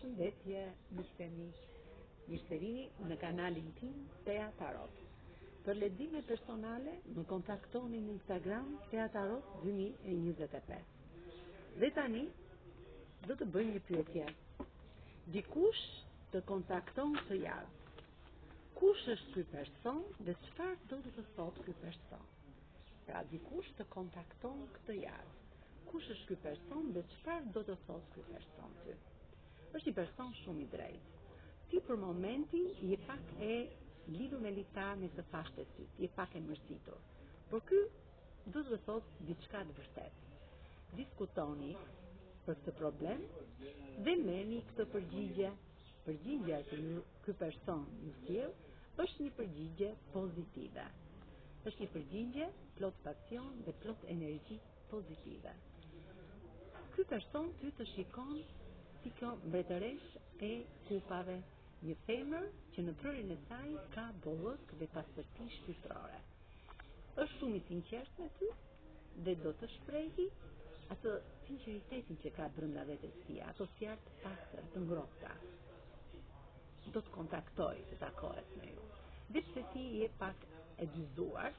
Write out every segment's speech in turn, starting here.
Përshëndetje, mirë se vini në kanalin tim Tea Tarot. Për lexime personale, më kontaktoni në Instagram Tea Tarot 2025. Dhe tani, do të bëjmë një pyetje. Dikush të kontakton këtë javë. Kush është ky person dhe çfarë do të thotë ky person? Pra, dikush të kontakton këtë javë. Kush është ky person dhe çfarë do të thotë ky person ty? Është një person shumë i drejtë. Ti për momentin je pak e lidhur me liktar me të fashët e syt, je pak e mërzitur. Por ky do të thotë diçka të vërtetë. Diskutoni për këtë problem dhe merrni këtë përgjigje. Përgjigjja që ky person ju sjell është një përgjigje pozitive. Është një përgjigje plot pasion dhe plot energji pozitive. Ky person ty të shikon si kjo mbretëresh e kupave, një femër që në trërin e saj ka bollëk dhe pastërti shpirtërore. Është shumë i sinqert me ty dhe do të shprehi atë sinqeritetin që ka brenda vetes tij, ato fjalë të pastër, të ngrohta. Do të kontaktoj të takohet me ju. Dhe pse ti je pak e dyzuar,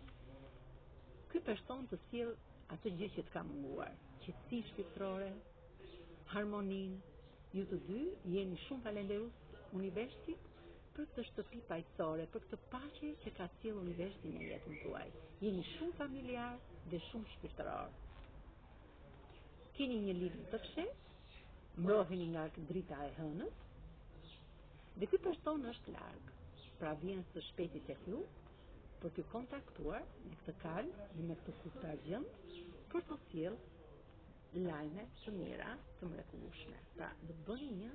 ky person të sjell atë gjë që të ka munguar, qetësi shpirtërore, harmoninë. Ju të dy jeni shumë falenderues universit për këtë shtëpi paqësore, për këtë paqe që ka sjellë universi në jetën tuaj. Jeni shumë familjar dhe shumë shpirtëror. Keni një lidhje të fshehtë, mroheni nga drita e hënës, dhe ky person është larg. Pra vjen së shpejti tek ju për të kontaktuar me këtë kalm dhe me këtë kurtargjëm për të sjellë lajme të mira, të mrekullueshme. Pra, do të bëni një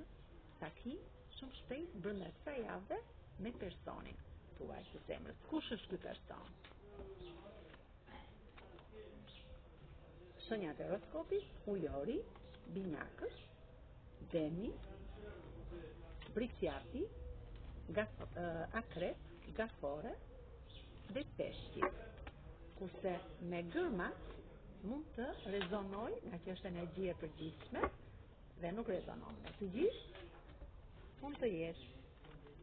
takim shumë shpejt brenda kësaj jave me personin tuaj të zemrës. Kush është ky person? Shenjat e horoskopit: Ujori, Binjakës, Demi, Briqëjati, Akrep, Gafore dhe Peshqi. Kurse me gërmat mund të rezonoj nga që është energji e përgjithshme dhe nuk rezonon me të gjithë, mund të jesh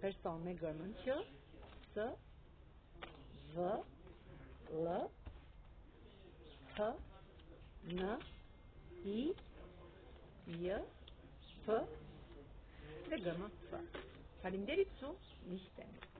person me gërmën Q, S, V, L, H, N, I, J, P dhe gërmën F. Faleminderit shumë, miqtë.